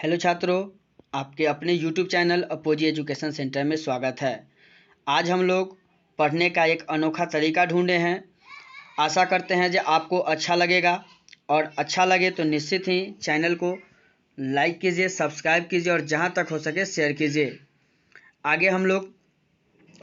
Hello छात्रों, आपके अपने YouTube channel apogee education centre में स्वागत है। आज हम लोग पढ़ने का एक अनोखा तरीका ढूंढे हैं। आशा करते हैं कि आपको अच्छा लगेगा और अच्छा लगे तो निश्चित ही चैनल को लाइक कीजिए, सब्सक्राइब कीजिए और जहां तक हो सके शेयर कीजिए। आगे हम लोग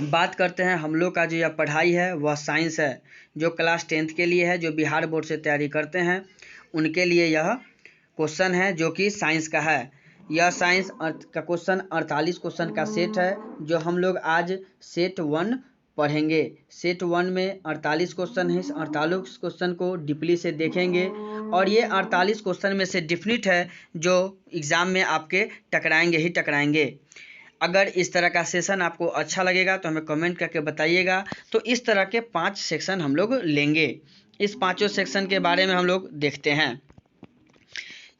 बात करते हैं। हम लोग का जो यह पढ़ाई है वह साइंस है, जो क्लास 10th के लिए है, जो बिहार बोर्ड से तैयारी करते हैं उनके लिए यह क्वेश्चन है जो कि साइंस का है। यह साइंस का क्वेश्चन 48 क्वेश्चन का सेट है, जो हम लोग आज सेट 1 पढ़ेंगे। सेट 1 में 48 क्वेश्चन है। इस 48 क्वेश्चन को डीपली से देखेंगे और ये 48 क्वेश्चन में से डिफिनिट है जो एग्ज़ाम में आपके टकराएंगे ही टकराएंगे। अगर इस तरह का सेशन आपको अच्छा लगेगा तो हमें कमेंट करके बताइएगा। तो इस तरह के 5 सेक्शन हम लोग लेंगे। इस पाँचों सेक्शन के बारे में हम लोग देखते हैं।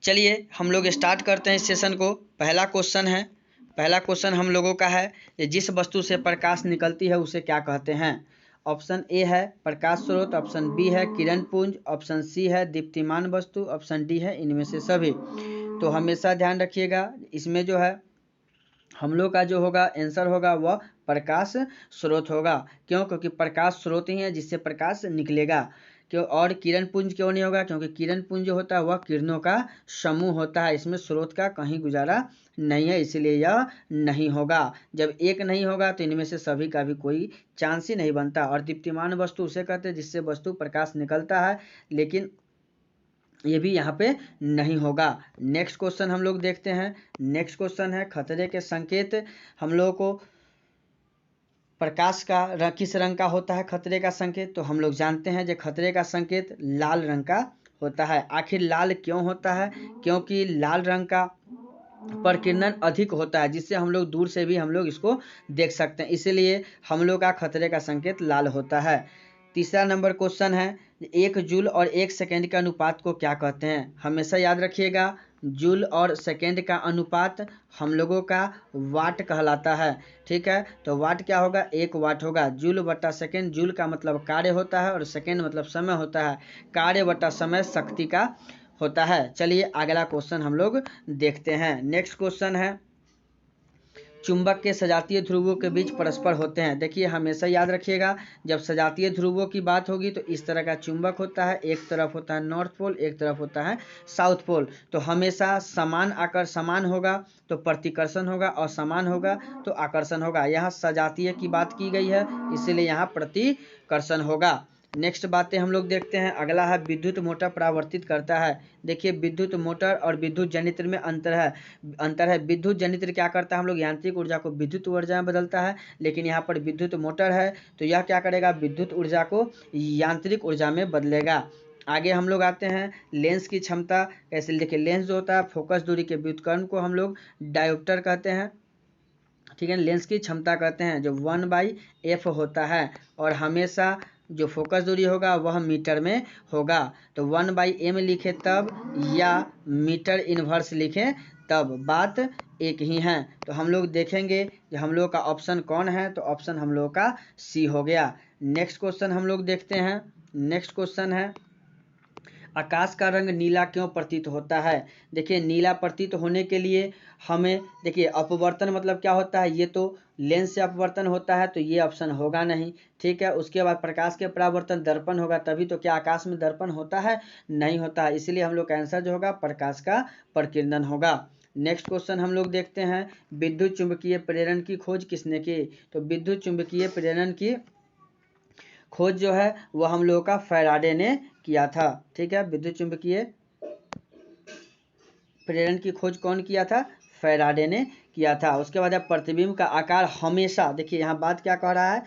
चलिए हम लोग स्टार्ट करते हैं इस सेशन को। पहला क्वेश्चन हम लोगों का है, जिस वस्तु से प्रकाश निकलती है उसे क्या कहते हैं। ऑप्शन ए है प्रकाश स्रोत, ऑप्शन बी है किरण पुंज, ऑप्शन सी है दीप्तिमान वस्तु, ऑप्शन डी है इनमें से सभी। तो हमेशा ध्यान रखिएगा, इसमें जो है हम लोग का जो होगा आंसर होगा वह प्रकाश स्रोत होगा। क्यों? क्योंकि प्रकाश स्रोत ही है जिससे प्रकाश निकलेगा। क्यों? और किरण पुंज क्यों नहीं होगा? क्योंकि किरण पुंज जो होता है वह किरणों का समूह होता है, इसमें स्रोत का कहीं गुजारा नहीं है, इसलिए यह नहीं होगा। जब एक नहीं होगा तो इनमें से सभी का भी कोई चांस ही नहीं बनता। और दीप्तिमान वस्तु उसे कहते हैं जिससे वस्तु प्रकाश निकलता है, लेकिन ये भी यहाँ पे नहीं होगा। नेक्स्ट क्वेश्चन हम लोग देखते हैं। नेक्स्ट क्वेश्चन है खतरे के संकेत। हम लोगों को प्रकाश का किस रंग का होता है खतरे का संकेत? तो हम लोग जानते हैं कि खतरे का संकेत लाल रंग का होता है। आखिर लाल क्यों होता है? क्योंकि लाल रंग का प्रकीर्णन अधिक होता है, जिससे हम लोग दूर से भी हम लोग इसको देख सकते हैं, इसीलिए हम लोग का खतरे का संकेत लाल होता है। तीसरा नंबर क्वेश्चन है, 1 जूल और 1 सेकेंड के अनुपात को क्या कहते हैं? हमेशा याद रखिएगा, जूल और सेकेंड का अनुपात हम लोगों का वाट कहलाता है। ठीक है, तो वाट क्या होगा? 1 वाट होगा। जूल बटा सेकेंड, जूल का मतलब कार्य होता है और सेकेंड मतलब समय होता है। कार्य बटा समय शक्ति का होता है। चलिए अगला क्वेश्चन हम लोग देखते हैं। नेक्स्ट क्वेश्चन है, चुंबक के सजातीय ध्रुवों के बीच परस्पर होते हैं। देखिए हमेशा याद रखिएगा, जब सजातीय ध्रुवों की बात होगी तो इस तरह का चुंबक होता है। एक तरफ होता है नॉर्थ पोल, एक तरफ होता है साउथ पोल। तो हमेशा समान आकर समान होगा तो प्रतिकर्षण होगा, और समान होगा तो आकर्षण होगा। यहाँ सजातीय की बात की गई है, इसीलिए यहाँ प्रतिकर्षण होगा। नेक्स्ट बातें हम लोग देखते हैं। अगला है विद्युत मोटर परावर्तित करता है। देखिए विद्युत मोटर और विद्युत जनित्र में अंतर है। विद्युत जनित्र क्या करता है? हम लोग यांत्रिक ऊर्जा को विद्युत ऊर्जा में बदलता है, लेकिन यहाँ पर विद्युत मोटर है तो यह क्या करेगा? विद्युत ऊर्जा को यांत्रिक ऊर्जा में बदलेगा। आगे हम लोग आते हैं, लेंस की क्षमता कैसे। देखिए लेंस जो होता है, फोकस दूरी के व्युत्क्रम को हम लोग डायोप्टर कहते हैं। ठीक है, लेंस की क्षमता कहते हैं, जो 1/f होता है। और हमेशा जो फोकस दूरी होगा वह मीटर में होगा। तो 1/m लिखे तब या मीटर इनवर्स लिखे तब, बात एक ही है। तो हम लोग देखेंगे कि हम लोग का ऑप्शन कौन है, तो ऑप्शन हम लोग का सी हो गया। नेक्स्ट क्वेश्चन हम लोग देखते हैं। नेक्स्ट क्वेश्चन है, आकाश का रंग नीला क्यों प्रतीत होता है? देखिए नीला प्रतीत होने के लिए हमें, देखिए अपवर्तन मतलब क्या होता है? ये तो लेंस से अपवर्तन होता है, तो ये ऑप्शन होगा नहीं। ठीक है, उसके बाद प्रकाश के परावर्तन दर्पण होगा, तभी तो। क्या आकाश में दर्पण होता है? नहीं होता है, इसलिए हम लोग का आंसर जो होगा प्रकाश का प्रकीर्णन होगा। नेक्स्ट क्वेश्चन हम लोग देखते हैं, विद्युत चुंबकीय प्रेरण की खोज किसने की? तो विद्युत चुंबकीय प्रेरण की खोज जो है वह हम लोगों का फैराडे ने किया था। ठीक है, विद्युत चुंबकीय प्रेरण की खोज कौन किया था? फैराडे ने किया था। उसके बाद प्रतिबिंब का आकार हमेशा, देखिए यहाँ बात क्या कह रहा है,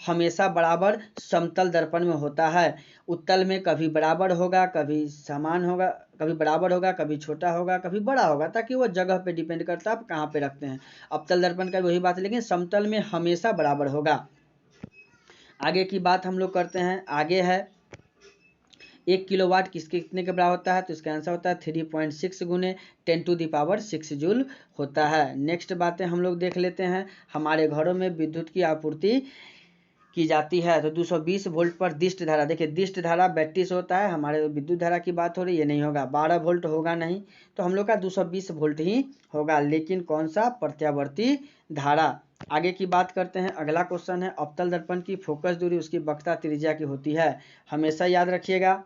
हमेशा बराबर समतल दर्पण में होता है। उत्तल में कभी बराबर होगा, कभी समान होगा, कभी बराबर होगा, कभी छोटा होगा, कभी बड़ा होगा, ताकि वो जगह पे डिपेंड करता है आप कहाँ पे रखते हैं। अवतल दर्पण का वही बात है, लेकिन समतल में हमेशा बराबर होगा। आगे की बात हम लोग करते हैं। आगे है 1 किलोवाट कितने के बराबर होता है? तो इसका आंसर होता है 3.6 गुने 10⁶ जूल होता है। नेक्स्ट बातें हम लोग देख लेते हैं। हमारे घरों में विद्युत की आपूर्ति की जाती है। तो 220 वोल्ट पर दिष्ट धारा, देखिए दिष्ट धारा बैटरी से होता है, हमारे विद्युत धारा की बात हो रही है, ये नहीं होगा, 12 वोल्ट होगा नहीं, तो हम लोग का 220 वोल्ट ही होगा, लेकिन कौन सा, प्रत्यावर्ती धारा। आगे की बात करते हैं, अगला क्वेश्चन है, अवतल दर्पण की फोकस दूरी उसकी वक्रता त्रिज्या की होती है। हमेशा याद रखिएगा,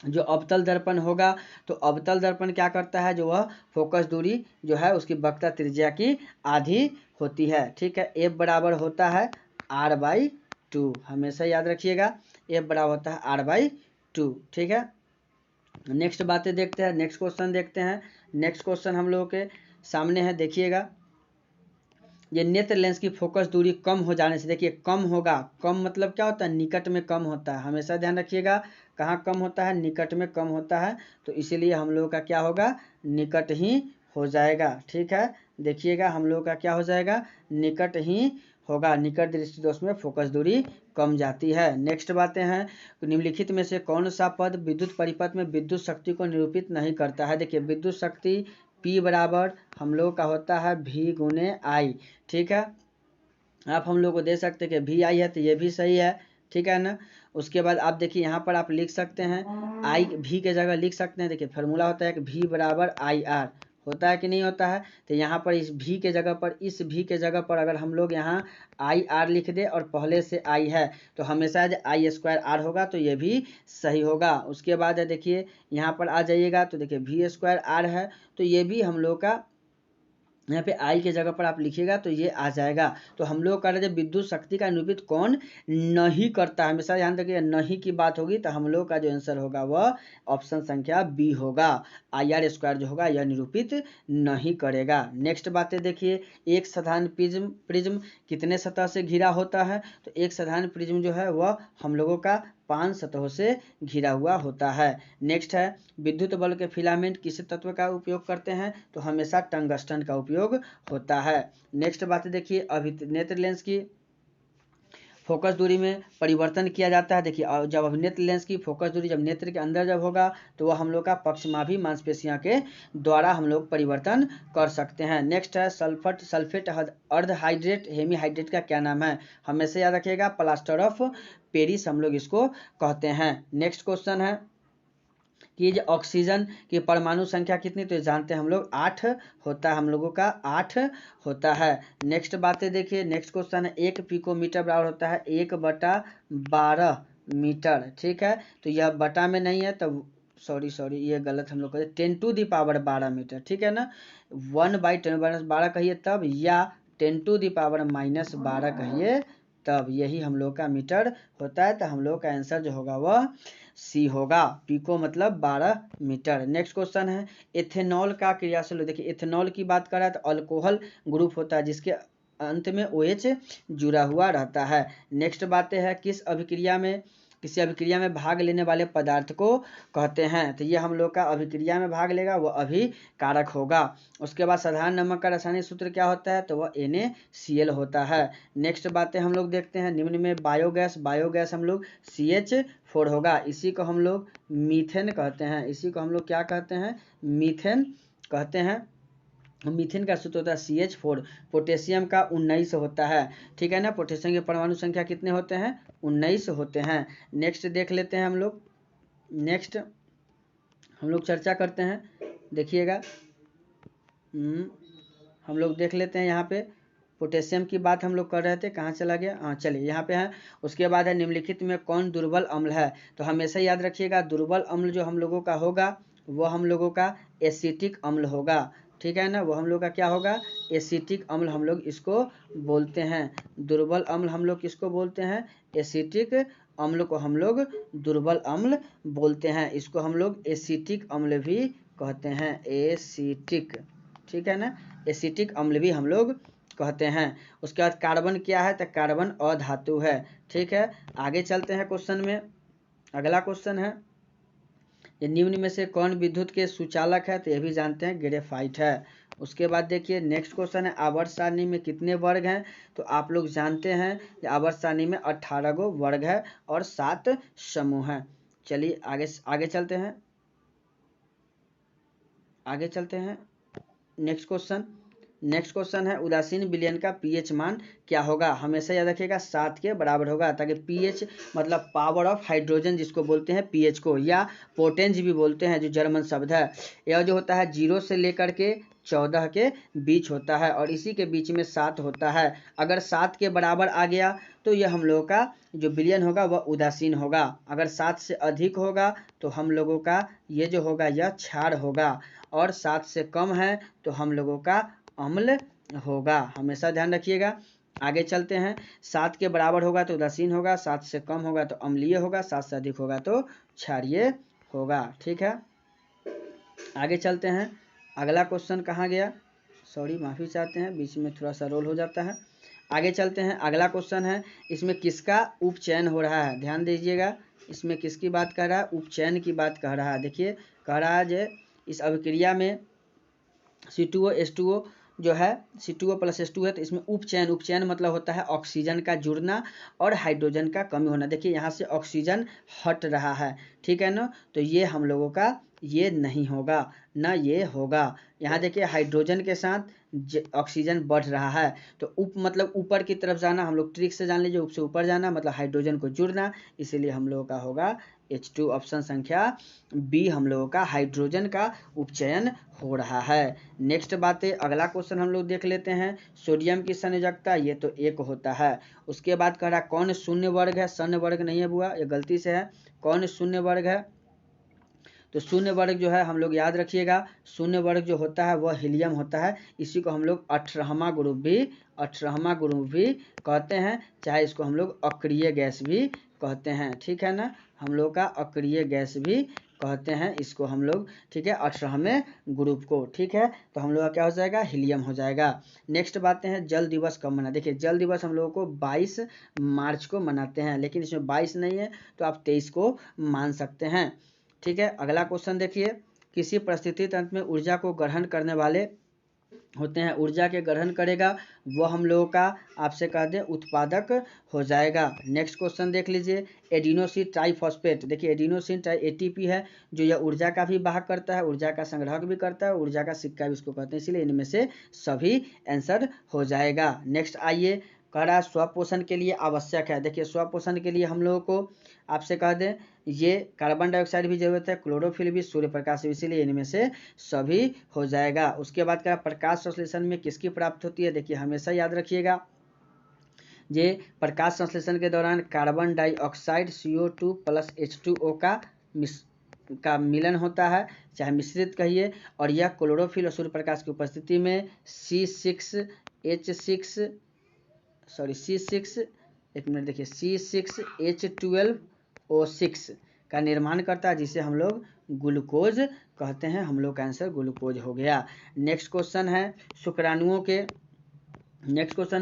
जो अवतल दर्पण होगा तो अवतल दर्पण क्या करता है, जो वह फोकस दूरी जो है उसकी वक्रता त्रिज्या की आधी होती है। ठीक है, एफ बराबर होता है r/2, हमेशा याद रखिएगा, एफ बराबर होता है r/2। ठीक है, नेक्स्ट बातें देखते हैं, नेक्स्ट क्वेश्चन देखते हैं। नेक्स्ट क्वेश्चन हम लोगों के सामने है, देखिएगा, ये नेत्र लेंस की फोकस दूरी कम हो जाने से, देखिए कम होगा, कम मतलब क्या होता है, निकट में कम होता है, हमेशा ध्यान रखिएगा, कहाँ कम होता है, निकट में कम होता है, तो इसीलिए हम लोगों का क्या होगा, निकट ही हो जाएगा। ठीक है, देखिएगा हम लोगों का क्या हो जाएगा, निकट ही होगा, निकट दृष्टि दोष में फोकस दूरी कम जाती है। नेक्स्ट बातें हैं, निम्नलिखित में से कौन सा पद विद्युत परिपथ में विद्युत शक्ति को निरूपित नहीं करता है। देखिए विद्युत शक्ति P बराबर हम लोग का होता है V/I। ठीक है, आप हम लोग को दे सकते हैं कि VI है, तो ये भी सही है। ठीक है ना, उसके बाद आप देखिए यहाँ पर आप लिख सकते हैं I, V के जगह लिख सकते हैं, देखिए फार्मूला होता है कि V बराबर IR, होता है कि नहीं होता है, तो यहाँ पर इस V के जगह पर, इस V के जगह पर अगर हम लोग यहाँ IR लिख दे और पहले से I है तो हमेशा I² R होगा, तो ये भी सही होगा। उसके बाद है देखिए यहाँ पर आ जाइएगा, तो देखिए V² R है, तो ये भी हम लोग का यहाँ पे आई के जगह पर आप लिखिएगा तो ये आ जाएगा। तो हम लोग कह रहे थे विद्युत शक्ति का निरूपित कौन नहीं करता है, हमेशा ध्यान रखिए, नहीं की बात होगी तो हम लोग का जो आंसर होगा वह ऑप्शन संख्या बी होगा, IR² जो होगा यह निरूपित नहीं करेगा। नेक्स्ट बातें देखिए, एक साधारण प्रिज्म कितने सतह से घिरा होता है, तो एक साधारण प्रिज्म जो है वह हम लोगों का 5 सतहों से घिरा हुआ होता है। नेक्स्ट है, विद्युत बल के फिलामेंट किस तत्व का उपयोग करते हैं, तो हमेशा टंगस्टन का उपयोग होता है। नेक्स्ट बात देखिए, अभिनेत्र लेंस की फोकस दूरी में परिवर्तन किया जाता है। देखिए जब अभिनेत्र लेंस की फोकस दूरी जब नेत्र के अंदर जब होगा तो वह हम लोग का पक्षमाभी मांसपेशियों के द्वारा हम लोग परिवर्तन कर सकते हैं। नेक्स्ट है, सल्फेट अर्धहाइड्रेट हेमीहाइड्रेट का क्या नाम है, हमेशा याद रखिएगा प्लास्टर ऑफ पेरिस हम लोग इसको कहते हैं। नेक्स्ट क्वेश्चन है कि जो ऑक्सीजन की परमाणु संख्या कितनी, तो जानते हैं हम लोग 8 होता है, हम लोगों का 8 होता है। नेक्स्ट बातें देखिए, नेक्स्ट क्वेश्चन है, 1 पिकोमीटर बराबर होता है 1/12 मीटर। ठीक है, तो यह बटा में नहीं है, तो सॉरी ये गलत हम लोग कहते, 10⁻12 मीटर। ठीक है ना, 1/10⁻12 कहिए तब, या 10⁻−12 कहिए तब, यही हम लोग का मीटर होता है। तो हम लोग का आंसर जो होगा वह सी होगा, पिको मतलब 12 मीटर। नेक्स्ट क्वेश्चन है, एथेनॉल का क्रियाशील, देखिए एथेनॉल की बात कर रहा है तो अल्कोहल ग्रुप होता है जिसके अंत में OH जुड़ा हुआ रहता है। नेक्स्ट बातें है, किसी अभिक्रिया में भाग लेने वाले पदार्थ को कहते हैं, तो ये हम लोग का अभिक्रिया में भाग लेगा वह अभिकारक होगा। उसके बाद साधारण नमक का रासायनिक सूत्र क्या होता है, तो वह NaCl होता है। नेक्स्ट बातें हम लोग देखते हैं, निम्न में बायोगैस हम लोग CH4 होगा, इसी को हम लोग मीथेन कहते हैं, इसी को हम लोग क्या कहते हैं, मीथेन कहते हैं। मीथेन का सूत्र होता है CH4, पोटेशियम का 19 होता है। ठीक है ना, पोटेशियम के परमाणु संख्या कितने होते हैं, 19 होते हैं। नेक्स्ट देख लेते हैं हम लोग, नेक्स्ट हम लोग चर्चा करते हैं, देखिएगा हम लोग देख लेते हैं, यहाँ पे पोटेशियम की बात हम लोग कर रहे थे, कहाँ चला गया, हाँ चलिए यहाँ पे है। उसके बाद है, निम्नलिखित में कौन दुर्बल अम्ल है, तो हमेशा याद रखिएगा दुर्बल अम्ल जो हम लोगों का होगा वह हम लोगों का एसिटिक अम्ल होगा। ठीक है ना, वो हम लोग का क्या होगा, एसिटिक अम्ल हम लोग इसको बोलते हैं। दुर्बल अम्ल हम लोग किसको बोलते हैं, एसिटिक अम्ल को हम लोग दुर्बल अम्ल बोलते हैं, इसको हम लोग एसिटिक अम्ल भी कहते हैं, एसिटिक। ठीक है ना, एसिटिक अम्ल भी हम लोग कहते हैं। उसके बाद कार्बन क्या है, तो कार्बन अधातु है। ठीक है, आगे चलते हैं क्वेश्चन में। अगला क्वेश्चन है, ये निम्न में से कौन विद्युत के सुचालक है, तो ये भी जानते हैं ग्रेफाइट है। उसके बाद देखिए नेक्स्ट क्वेश्चन है, आवर्त सारणी में कितने वर्ग हैं, तो आप लोग जानते हैं कि आवर्त सारणी में 18 गो वर्ग है और 7 समूह हैं। चलिए आगे चलते हैं, नेक्स्ट क्वेश्चन, नेक्स्ट क्वेश्चन है उदासीन विलयन का पीएच मान क्या होगा। हमेशा याद रखिएगा 7 के बराबर होगा, ताकि पीएच मतलब पावर ऑफ हाइड्रोजन जिसको बोलते हैं पीएच को, या पोटेंज भी बोलते हैं जो जर्मन शब्द है। यह जो होता है 0 से लेकर के 14 के बीच होता है और इसी के बीच में 7 होता है। अगर 7 के बराबर आ गया तो यह हम लोगों का जो विलयन होगा वह उदासीन होगा। अगर 7 से अधिक होगा तो हम लोगों का ये जो होगा यह क्षार होगा, और 7 से कम है तो हम लोगों का अम्ल होगा। हमेशा ध्यान रखिएगा। आगे चलते हैं। 7 के बराबर होगा तो उदासीन होगा, 7 से कम होगा तो अम्लीय होगा, 7 से अधिक होगा तो क्षारीय होगा। ठीक है, आगे चलते हैं। अगला क्वेश्चन कहाँ गया, सॉरी माफ़ी चाहते हैं, बीच में थोड़ा सा रोल हो जाता है। आगे चलते हैं। अगला क्वेश्चन है, इसमें किसका उपचयन हो रहा है, ध्यान दीजिएगा। इसमें किसकी बात कर रहा है, उपचयन की बात कह रहा है। देखिए कह रहा है जो इस अभिक्रिया में C2O H2O जो है C2O + H2 है, तो इसमें उपचयन, उपचयन मतलब होता है ऑक्सीजन का जुड़ना और हाइड्रोजन का कमी होना। देखिए यहाँ से ऑक्सीजन हट रहा है, ठीक है ना, तो ये हम लोगों का ये नहीं होगा, ना ये होगा। यहाँ देखिए हाइड्रोजन के साथ ऑक्सीजन बढ़ रहा है, तो उप मतलब ऊपर की तरफ जाना, हम लोग ट्रिक से जान लीजिए, ऊपर से ऊपर जाना मतलब हाइड्रोजन को जुड़ना, इसीलिए हम लोगों का होगा H2। ऑप्शन संख्या बी हम लोगों का हाइड्रोजन का उपचयन हो रहा है। नेक्स्ट बातें, अगला क्वेश्चन हम लोग देख लेते हैं। सोडियम की संयोजकता ये तो 1 होता है। उसके बाद कह रहा कौन शून्य वर्ग है, शून्य वर्ग नहीं है बुआ, ये गलती से है। कौन शून्य वर्ग है, तो शून्य वर्ग जो है हम लोग याद रखिएगा, शून्य वर्ग जो होता है वह हीलियम होता है। इसी को हम लोग 18वां ग्रुप भी कहते हैं, चाहे इसको हम लोग अक्रिय गैस भी कहते हैं। ठीक है ना, हम लोग का अक्रिय गैस भी कहते हैं इसको हम लोग, ठीक है, 18वें ग्रुप को। ठीक है, तो हम लोग का क्या हो जाएगा, हीलियम हो जाएगा। नेक्स्ट बातें हैं, जल दिवस कब मना। देखिए जल दिवस हम लोगों को 22 मार्च को मनाते हैं, लेकिन इसमें 22 नहीं है तो आप 23 को मान सकते हैं। ठीक है, अगला क्वेश्चन देखिए, किसी परिस्थिति तंत्र में ऊर्जा को ग्रहण करने वाले होते हैं, ऊर्जा के ग्रहण करेगा वो हम लोगों का आपसे कह दें उत्पादक हो जाएगा। नेक्स्ट क्वेश्चन देख लीजिए, एडिनोसिन ट्राइफॉस्फेट। देखिए एडिनोसिन ATP है जो यह ऊर्जा का भी वाहक करता है, ऊर्जा का संग्रहक भी करता है, ऊर्जा का सिक्का भी इसको कहते हैं, इसलिए इनमें से सभी आंसर हो जाएगा। नेक्स्ट आइए, कह रहा है स्वपोषण के लिए आवश्यक है। देखिए स्वपोषण के लिए हम लोगों को आपसे कह दें ये कार्बन डाइऑक्साइड भी जरूरत है, क्लोरोफिल भी, सूर्य प्रकाश भी, इसीलिए इनमें से सभी हो जाएगा। उसके बाद क्या प्रकाश संश्लेषण में किसकी प्राप्ति होती है। देखिए हमेशा याद रखिएगा, ये प्रकाश संश्लेषण के दौरान कार्बन डाइऑक्साइड CO2 + H2O का मिलन होता है, चाहे मिश्रित कहिए, और यह क्लोरोफिल और सूर्य प्रकाश की उपस्थिति में C6H12O6 का निर्माण करता है, जिसे हम लोग ग्लूकोज कहते हैं। हम लोग का आंसर ग्लूकोज हो गया। नेक्स्ट क्वेश्चन है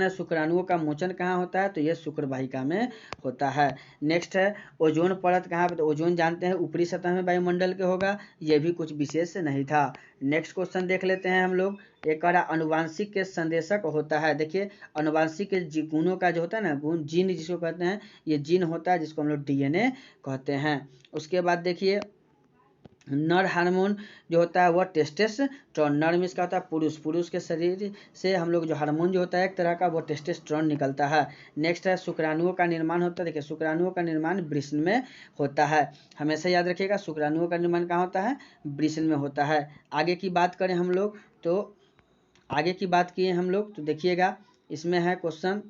शुक्राणुओं का मोचन कहाँ होता है, तो यह शुक्र वाहिका में होता है। नेक्स्ट है ओजोन परत कहाँ पे, तो ओजोन जानते हैं ऊपरी सतह में वायुमंडल के होगा, यह भी कुछ विशेष नहीं था। नेक्स्ट क्वेश्चन देख लेते हैं हम लोग, एक कह रहा अनुवांशिक के संदेशक होता है। देखिए अनुवांशिक के गुणों का जो होता है ना, गुण जीन जिसको कहते हैं, ये जीन होता है जिसको हम लोग DNA कहते हैं। उसके बाद देखिए नर हार्मोन जो होता है वह टेस्टोस्टेरोन, नर में इसका होता है पुरुष, पुरुष के शरीर से हम लोग जो हार्मोन जो होता है एक तरह का वो टेस्टोस्टेरोन निकलता है। नेक्स्ट है शुक्राणुओं का निर्माण होता है। देखिए शुक्राणुओं का निर्माण वृषण में होता है, हमेशा याद रखिएगा शुक्राणुओं का निर्माण कहाँ होता है, वृषण में होता है। आगे की बात करें हम लोग तो आगे की बात किए हम लोग तो देखिएगा इसमें है क्वेश्चन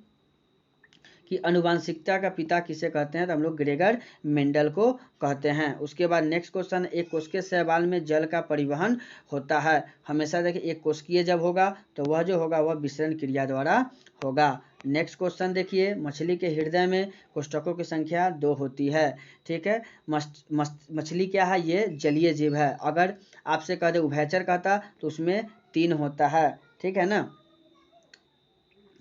कि अनुवांशिकता का पिता किसे कहते हैं, तो हम लोग ग्रेगर मेंडल को कहते हैं। उसके बाद नेक्स्ट क्वेश्चन, एक कोशिकीय शैवाल में जल का परिवहन होता है। हमेशा देखिए एक कोशिकीय जब होगा तो वह जो होगा वह विसरण क्रिया द्वारा होगा। नेक्स्ट क्वेश्चन देखिए, मछली के हृदय में कोष्ठकों की संख्या 2 होती है। ठीक है, मछली क्या है, ये जलीय जीव है। अगर आपसे कह दे उभयचर कहता तो उसमें 3 होता है, ठीक है ना,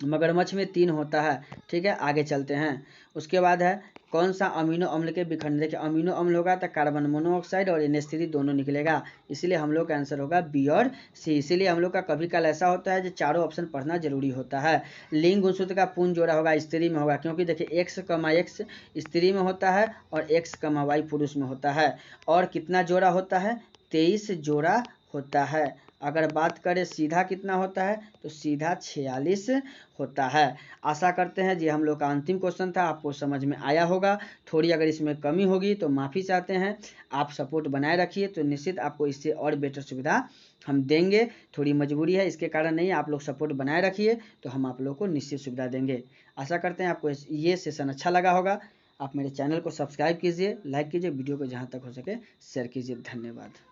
मगरमच्छ में 3 होता है। ठीक है, आगे चलते हैं। उसके बाद है कौन सा अमीनो अम्ल के विखंडन। देखिए अमीनो अम्ल होगा तो कार्बन मोनोऑक्साइड और NH3 दोनों निकलेगा, इसलिए हम लोग का आंसर होगा B और C। इसीलिए हम लोग का कभी कल ऐसा होता है जो चारों ऑप्शन पढ़ना जरूरी होता है। लिंग गुणसूत्र का पूर्ण जोड़ा होगा स्त्री में होगा, क्योंकि देखिए X, X स्त्री में होता है और X, Y पुरुष में होता है। और कितना जोड़ा होता है, 23 जोड़ा होता है। अगर बात करें सीधा कितना होता है तो सीधा 46 होता है। आशा करते हैं जी हम लोग का अंतिम क्वेश्चन था आपको समझ में आया होगा। थोड़ी अगर इसमें कमी होगी तो माफ़ी चाहते हैं। आप सपोर्ट बनाए रखिए तो निश्चित आपको इससे और बेटर सुविधा हम देंगे। थोड़ी मजबूरी है इसके कारण नहीं, आप लोग सपोर्ट बनाए रखिए तो हम आप लोग को निश्चित सुविधा देंगे। आशा करते हैं आपको ये सेशन अच्छा लगा होगा। आप मेरे चैनल को सब्सक्राइब कीजिए, लाइक कीजिए, वीडियो को जहाँ तक हो सके शेयर कीजिए। धन्यवाद।